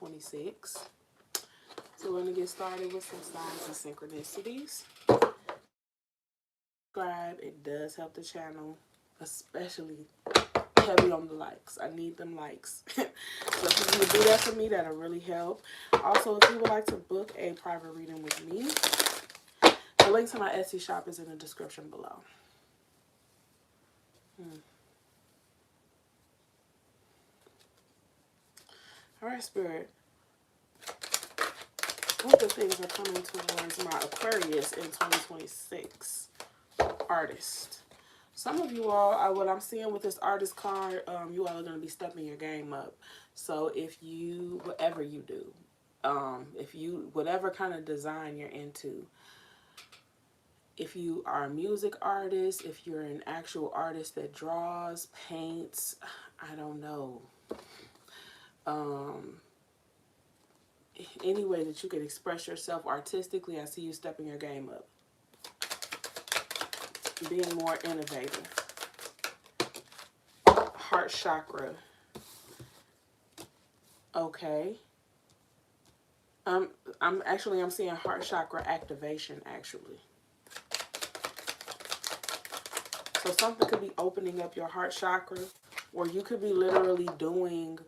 2026. So we're going to get started with some signs and synchronicities. Subscribe. It does help the channel, especially heavy on the likes. I need them likes. So if you would do that for me, that'll really help. Also, if you would like to book a private reading with me, the link to my Etsy shop is in the description below. All right, Spirit. What the things are coming towards my Aquarius in 2026? Artist. Some of you all, what I'm seeing with this artist card, you all are going to be stepping your game up. So if you, whatever you do, whatever kind of design you're into, if you are a music artist, if you're an actual artist that draws, paints, I don't know, any way that you can express yourself artistically, I see you stepping your game up. Being more innovative. Heart chakra. Okay. I'm seeing heart chakra activation, actually. So something could be opening up your heart chakra, or you could be literally doing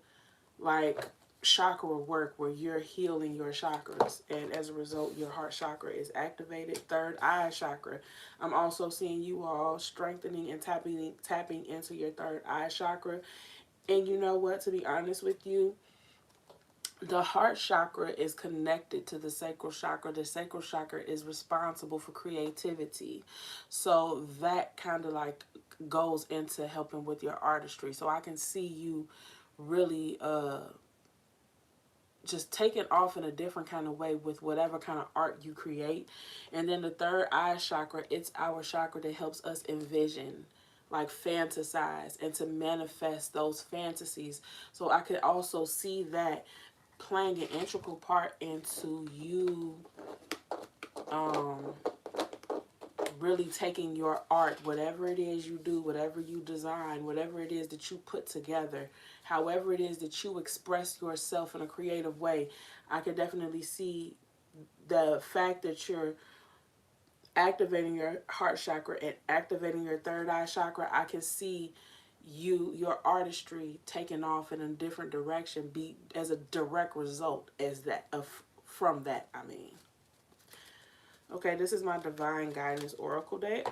like chakra work where you're healing your chakras, and as a result your heart chakra is activated. Third eye chakra, I'm also seeing you all strengthening and tapping into your third eye chakra. And you know what, to be honest with you, the heart chakra is connected to the sacral chakra. The sacral chakra is responsible for creativity, so that kind of like goes into helping with your artistry. So I can see you really just take it off in a different kind of way with whatever kind of art you create. And then the third eye chakra, it's our chakra that helps us envision, like fantasize, and to manifest those fantasies. So I could also see that playing an integral part into you really taking your art, whatever it is you do, whatever you design, whatever it is that you put together, however it is that you express yourself in a creative way. I could definitely see the fact that you're activating your heart chakra and activating your third eye chakra. I can see your artistry taking off in a different direction, be as a direct result as that from that. I mean, okay, this is my Divine Guidance Oracle deck.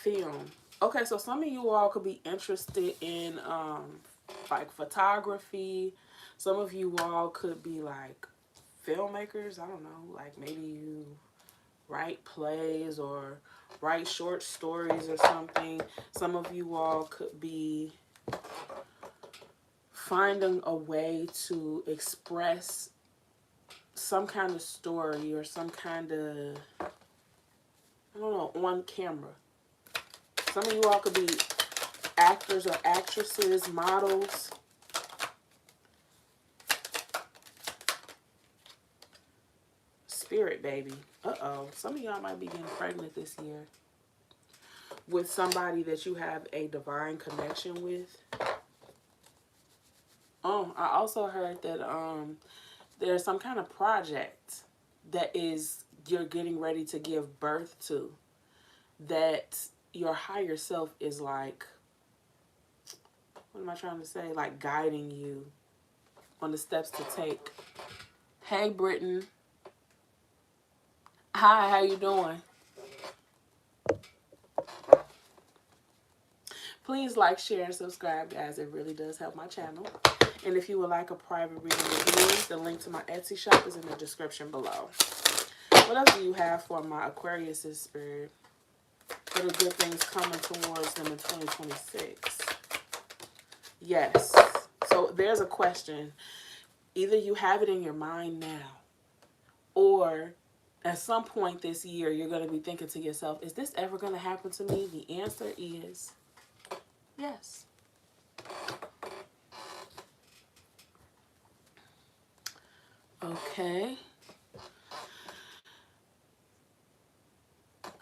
Film. Okay, so some of you all could be interested in like photography. Some of you all could be like filmmakers. I don't know, like maybe you write plays or write short stories or something. Some of you all could be finding a way to express some kind of story or some kind of, I don't know, on camera. Some of you all could be actors or actresses, models. Spirit, baby. Uh-oh. Some of y'all might be getting pregnant this year with somebody that you have a divine connection with. Oh, I also heard that there's some kind of project that you're getting ready to give birth to, that your higher self is like, what am I trying to say? Like guiding you on the steps to take. Hey, Britton. Hi, how you doing? Please like, share, and subscribe, guys. It really does help my channel. And if you would like a private reading with me, the link to my Etsy shop is in the description below. What else do you have for my Aquarius' spirit? For the good things coming towards them in 2026. Yes. So there's a question. Either you have it in your mind now, or at some point this year, you're going to be thinking to yourself, is this ever going to happen to me? The answer is yes. Okay.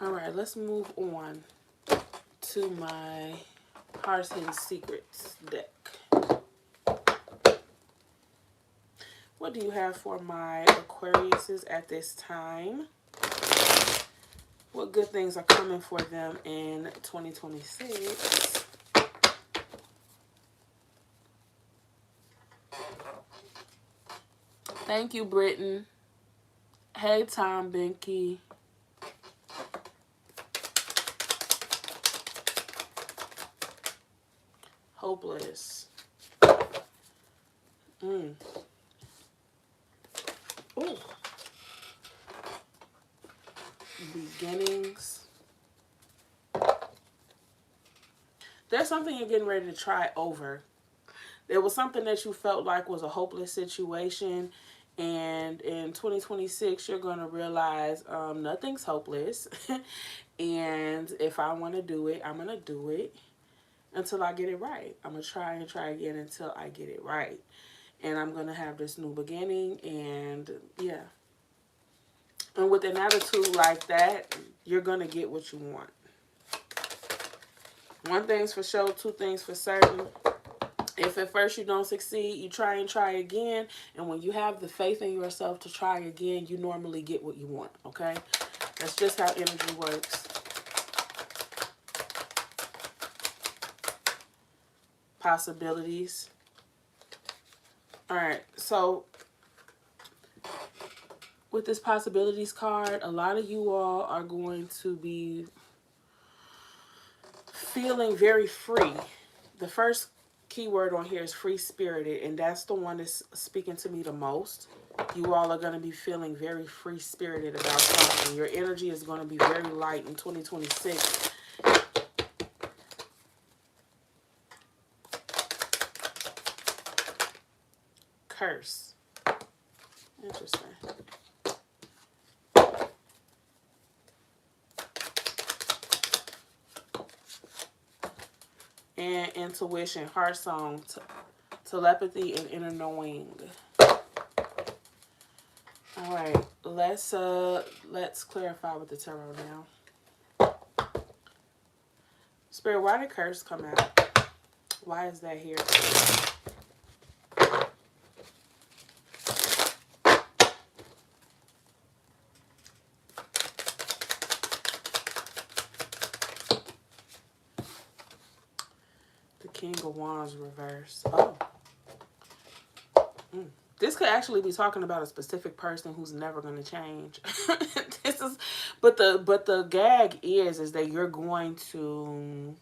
All right, let's move on to my Heart's Hidden Secrets deck. What do you have for my Aquariuses at this time? What good things are coming for them in 2026? Thank you, Britton. Hey, Tom Binky. Hopeless. Ooh. Beginnings. There's something you're getting ready to try over. There was something that you felt like was a hopeless situation, and in 2026 you're going to realize nothing's hopeless. And if I want to do it, I'm going to do it until I get it right. I'm going to try and try again until I get it right. And I'm going to have this new beginning, and yeah. And with an attitude like that, you're going to get what you want. One thing's for sure, two things for certain. If at first you don't succeed, you try and try again. And when you have the faith in yourself to try again, you normally get what you want, okay? That's just how energy works. Possibilities. All right, so with this possibilities card, a lot of you all are going to be feeling very free. The first keyword on here is free-spirited, and that's the one that's speaking to me the most. You all are going to be feeling very free-spirited about something. Your energy is going to be very light in 2026. Curse. Interesting. And intuition, heart song, telepathy, and inner knowing. All right, let's clarify with the tarot now. Spirit, why did curse come out? Why is that here? King of Wands reverse. Oh. This could actually be talking about a specific person who's never going to change. But the gag is that you're going to,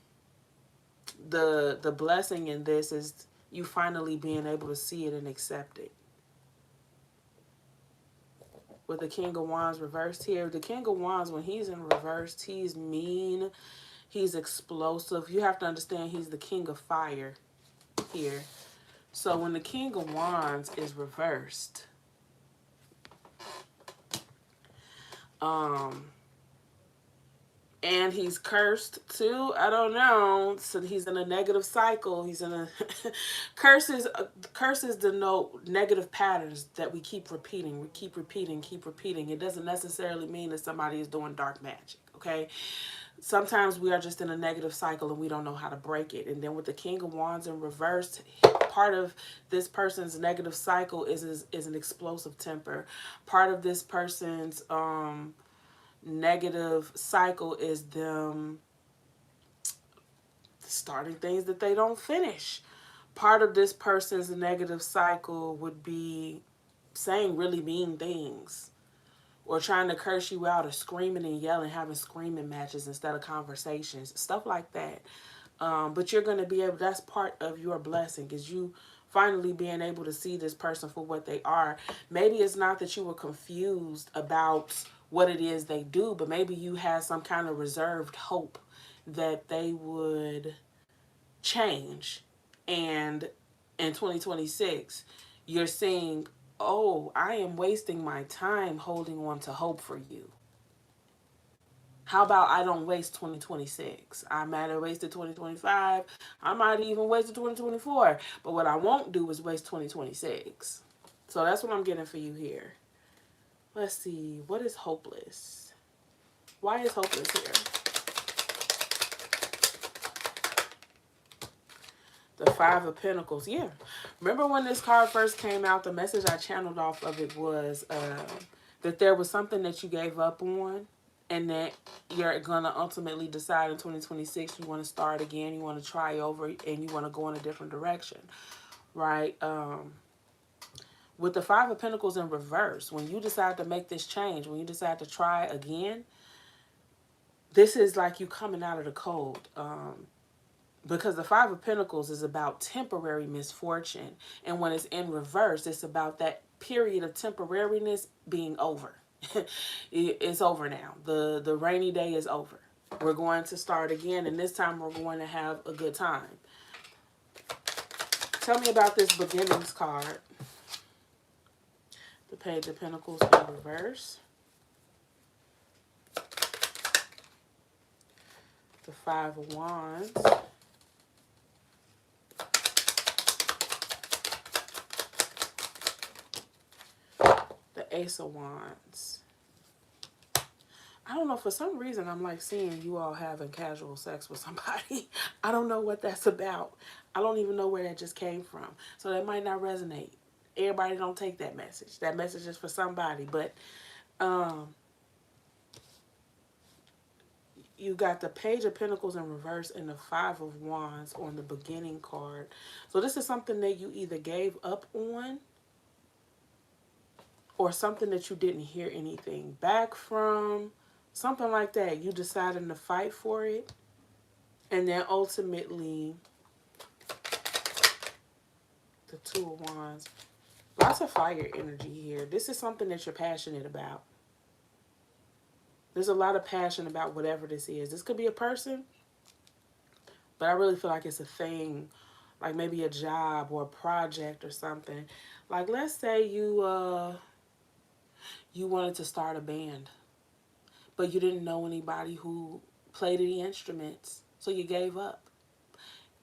the blessing in this is you finally being able to see it and accept it. With the King of Wands reversed here, the King of Wands, when he's in reverse, he's mean. He's explosive. You have to understand he's the king of fire here. So when the King of Wands is reversed, and he's cursed too, I don't know. So he's in a negative cycle. He's in a curses denote negative patterns that we keep repeating. We keep repeating. It doesn't necessarily mean that somebody is doing dark magic, okay? Sometimes we are just in a negative cycle and we don't know how to break it. And then with the King of Wands in reverse, part of this person's negative cycle is an explosive temper. Part of this person's negative cycle is them starting things that they don't finish. Part of this person's negative cycle would be saying really mean things, or trying to curse you out, or screaming and yelling, having screaming matches instead of conversations, stuff like that. But you're going to be able, that's part of your blessing, is you finally being able to see this person for what they are. Maybe it's not that you were confused about what it is they do, but maybe you had some kind of reserved hope that they would change. And in 2026, you're seeing, oh, I am wasting my time holding on to hope for you. How about I don't waste 2026? I might have wasted 2025. I might even wasted 2024. But what I won't do is waste 2026. So that's what I'm getting for you here. Let's see. What is hopeless? Why is hopeless here? The Five of Pentacles. Yeah. Remember when this card first came out, the message I channeled off of it was that there was something that you gave up on, and that you're going to ultimately decide in 2026 you want to start again, you want to try over, and you want to go in a different direction, right? With the Five of Pentacles in reverse, when you decide to make this change, when you decide to try again, this is like you coming out of the cold. Because the Five of Pentacles is about temporary misfortune. And when it's in reverse, it's about that period of temporariness being over. It's over now. The rainy day is over. We're going to start again, and this time we're going to have a good time. Tell me about this beginnings card. The Page of Pentacles in reverse. The Five of Wands. The Ace of Wands. I don't know, for some reason I'm like seeing you all having casual sex with somebody. I don't know what that's about. I don't even know where that just came from. So that might not resonate. Everybody don't take that message. That message is for somebody. But you got the Page of Pentacles in reverse and the Five of Wands on the beginning card. So this is something that you either gave up on, or something that you didn't hear anything back from. Something like that. You decided to fight for it. And then ultimately, the Two of Wands. Lots of fire energy here. This is something that you're passionate about. There's a lot of passion about whatever this is. This could be a person, but I really feel like it's a thing. Like maybe a job or a project or something. Like let's say you wanted to start a band, but you didn't know anybody who played any instruments, so you gave up.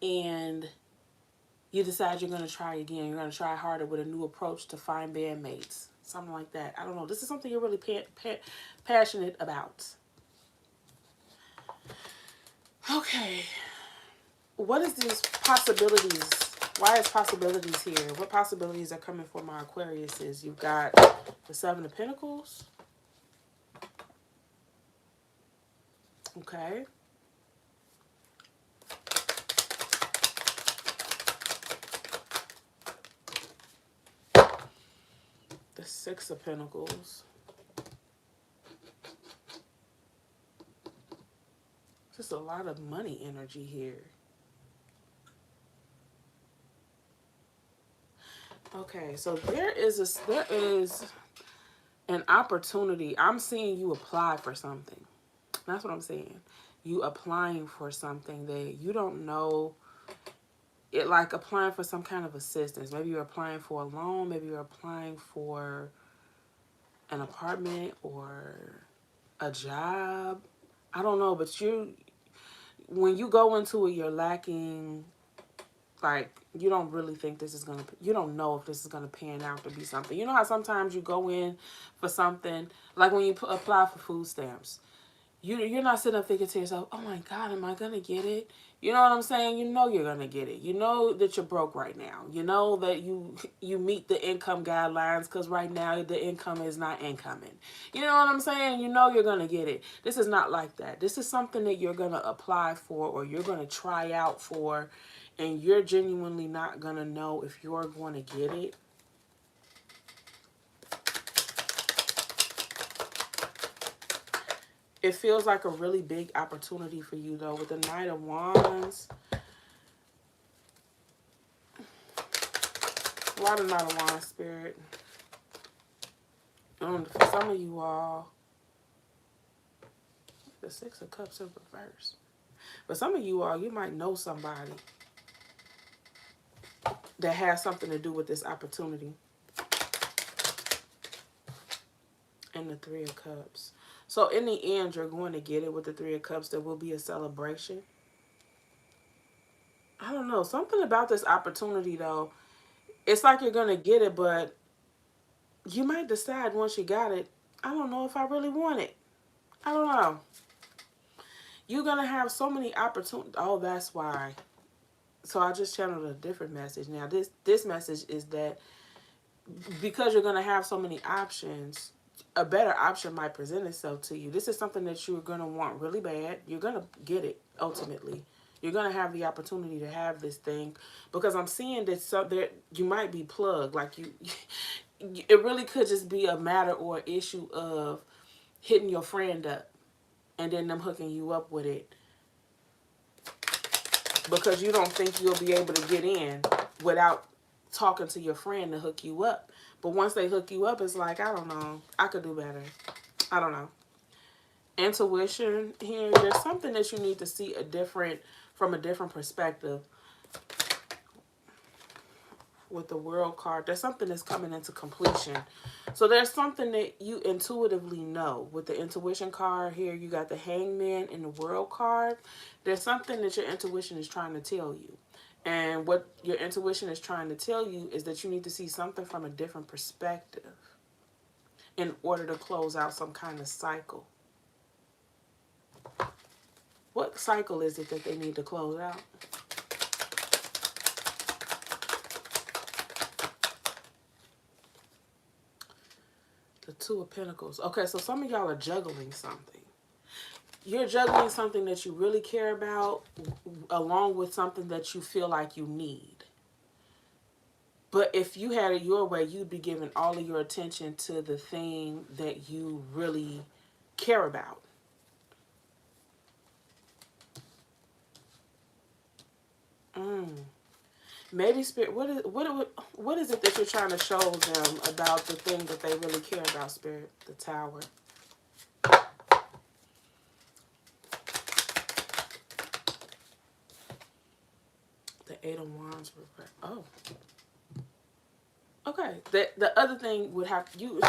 And you decide you're going to try again. You're going to try harder with a new approach to find bandmates. Something like that. I don't know. This is something you're really passionate about. Okay. What is these possibilities? Why is possibilities here? What possibilities are coming for my Aquariuses? You've got the Seven of Pentacles. Okay. The Six of Pentacles. Just a lot of money energy here. Okay, so there is an opportunity. I'm seeing you apply for something. That's what I'm saying. You applying for something that you don't know. It like applying for some kind of assistance. Maybe you're applying for a loan. Maybe you're applying for an apartment or a job. I don't know, but when you go into it, you're lacking. Like, you don't really think this is going to, you don't know if this is going to pan out to be something. You know how sometimes you go in for something, like when you apply for food stamps. You're not sitting up thinking to yourself, oh my God, am I going to get it? You know what I'm saying? You know you're going to get it. You know that you're broke right now. You know that you meet the income guidelines because right now the income is not incoming. You know what I'm saying? You know you're going to get it. This is not like that. This is something that you're going to apply for or you're going to try out for, and you're genuinely not going to know if you're going to get it. It feels like a really big opportunity for you, though, with the Knight of Wands. A lot of Knight of Wands, Spirit. For some of you all, the Six of Cups in reverse. But some of you all, you might know somebody that has something to do with this opportunity. And the Three of Cups. So in the end, you're going to get it with the Three of Cups. There will be a celebration. I don't know. Something about this opportunity, though. It's like you're going to get it, but you might decide once you got it, I don't know if I really want it. I don't know. You're going to have so many opportunities. Oh, that's why. So I just channeled a different message. Now, this message is that because you're going to have so many options, a better option might present itself to you. This is something that you're going to want really bad. You're going to get it ultimately. You're going to have the opportunity to have this thing, because I'm seeing that there you might be plugged. Like it really could just be a matter or issue of hitting your friend up and then them hooking you up with it, because you don't think you'll be able to get in without talking to your friend to hook you up. But once they hook you up, it's like, I don't know, I could do better. I don't know. Intuition here, there's something that you need to see from a different perspective. With the World card, there's something that's coming into completion. So there's something that you intuitively know. With the intuition card here, you got the Hangman and the World card. There's something that your intuition is trying to tell you. And what your intuition is trying to tell you is that you need to see something from a different perspective in order to close out some kind of cycle. What cycle is it that they need to close out? The Two of Pentacles. Okay, so some of y'all are juggling something. You're juggling something that you really care about along with something that you feel like you need. But if you had it your way, you'd be giving all of your attention to the thing that you really care about. Maybe Spirit, what is it that you're trying to show them about the thing that they really care about, Spirit? The Tower. The Eight of Wands. Oh. Okay. The other thing would have you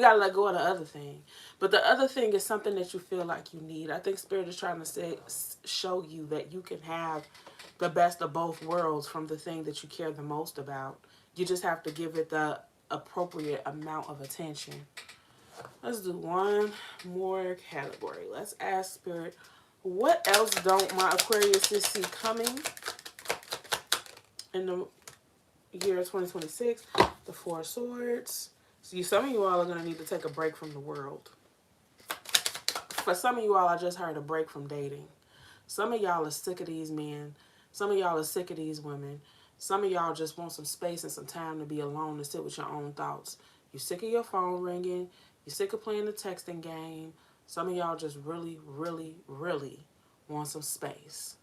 gotta let go of the other thing. But the other thing is something that you feel like you need. I think Spirit is trying to show you that you can have the best of both worlds from the thing that you care the most about. You just have to give it the appropriate amount of attention. Let's do one more category. Let's ask Spirit, what else don't my Aquariuses see coming in the year 2026? The Four of Swords. So some of you all are going to need to take a break from the world. For some of you all, I just heard a break from dating. Some of y'all are sick of these men. Some of y'all are sick of these women. Some of y'all just want some space and some time to be alone and sit with your own thoughts. You're sick of your phone ringing. You're sick of playing the texting game. Some of y'all just really, really, really want some space.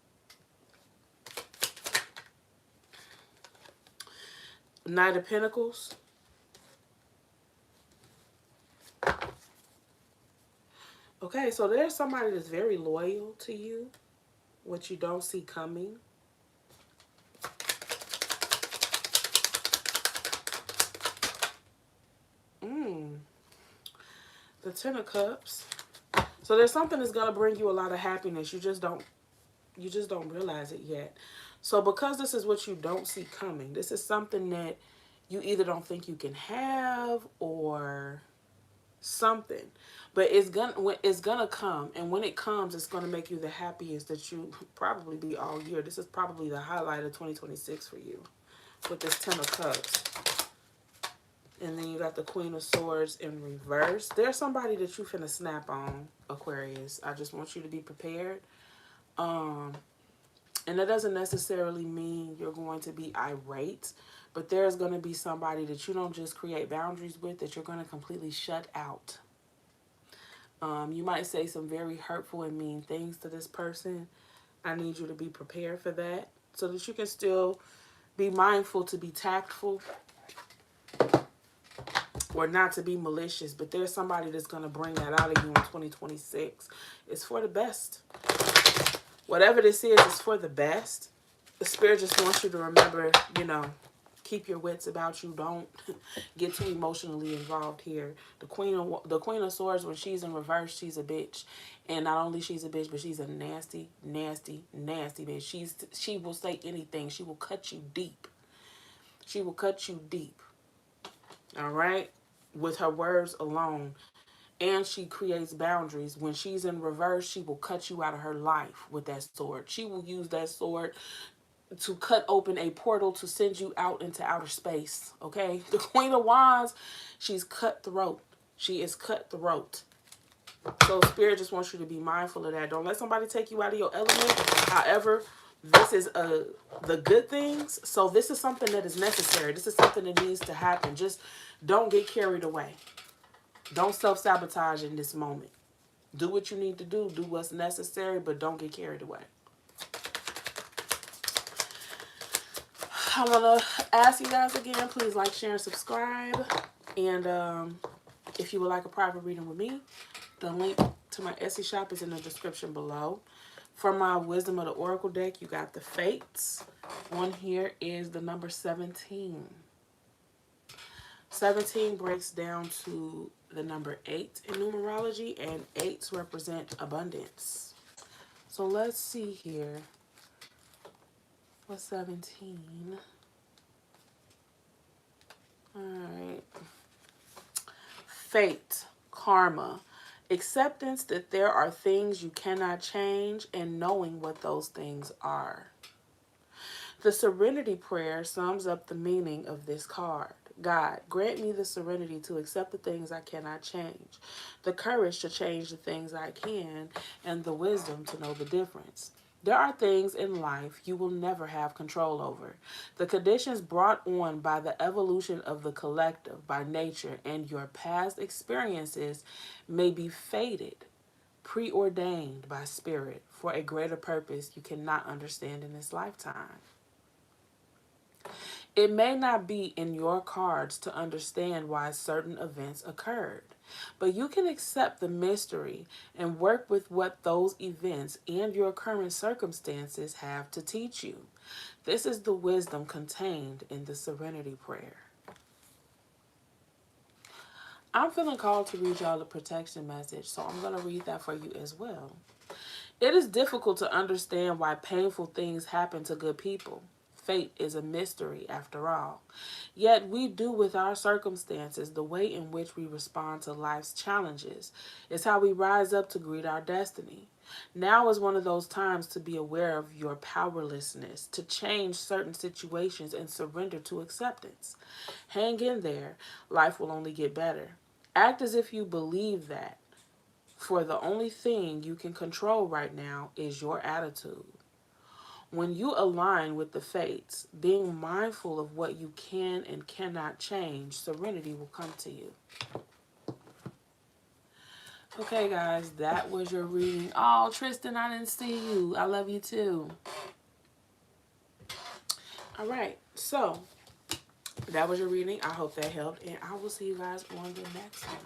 Knight of Pentacles. Okay, so there's somebody that's very loyal to you, what you don't see coming. The Ten of Cups. So there's something that's going to bring you a lot of happiness. You just don't realize it yet. So because this is what you don't see coming, this is something that you either don't think you can have or something. But it's gonna come, and when it comes, it's gonna make you the happiest that you probably be all year. This is probably the highlight of 2026 for you with this Ten of Cups. And then you got the Queen of Swords in reverse. There's somebody that you finna snap on, Aquarius. I just want you to be prepared. And that doesn't necessarily mean you're going to be irate, but there's going to be somebody that you don't just create boundaries with, that you're going to completely shut out. You might say some very hurtful and mean things to this person. I need you to be prepared for that so that you can still be mindful to be tactful or not to be malicious. But there's somebody that's going to bring that out of you in 2026. It's for the best. Whatever this is for the best. The Spirit just wants you to remember, keep your wits about you. Don't get too emotionally involved here. The Queen of Swords, when she's in reverse, she's a bitch. And not only she's a bitch, but she's a nasty, nasty, nasty bitch. She will say anything. She will cut you deep. She will cut you deep. All right? With her words alone. and she creates boundaries. When she's in reverse, she will cut you out of her life with that sword. She will use that sword to cut open a portal to send you out into outer space. Okay? The Queen of Wands, she's cutthroat. She is cutthroat. So Spirit just wants you to be mindful of that. Don't let somebody take you out of your element. However, this is the good things. So this is something that is necessary. This is something that needs to happen. Just don't get carried away. Don't self-sabotage in this moment. Do what you need to do. Do what's necessary, but don't get carried away. I want to ask you guys again, please like, share, and subscribe. And if you would like a private reading with me, the link to my Etsy shop is in the description below. For my Wisdom of the Oracle deck, you got the Fates. On here is the number 17. 17 breaks down to the number 8 in numerology, and 8s represent abundance. So let's see here. What's 17? Alright. Fate, karma, acceptance that there are things you cannot change, and knowing what those things are. The Serenity Prayer sums up the meaning of this card. God, grant me the serenity to accept the things I cannot change, the courage to change the things I can, and the wisdom to know the difference. There are things in life you will never have control over. The conditions brought on by the evolution of the collective, by nature, and your past experiences may be fated, preordained by spirit for a greater purpose you cannot understand in this lifetime. It may not be in your cards to understand why certain events occurred, but you can accept the mystery and work with what those events and your current circumstances have to teach you. This is the wisdom contained in the Serenity Prayer. I'm feeling called to read y'all the protection message, so I'm going to read that for you as well. It is difficult to understand why painful things happen to good people. Fate is a mystery after all. Yet we do with our circumstances. The way in which we respond to life's challenges is how we rise up to greet our destiny. Now is one of those times to be aware of your powerlessness, to change certain situations and surrender to acceptance. Hang in there. Life will only get better. Act as if you believe that. For the only thing you can control right now is your attitude. When you align with the fates, being mindful of what you can and cannot change, serenity will come to you. Okay, guys, that was your reading. Oh, Tristan, I didn't see you. I love you too. All right, so that was your reading. I hope that helped, and I will see you guys on the next one.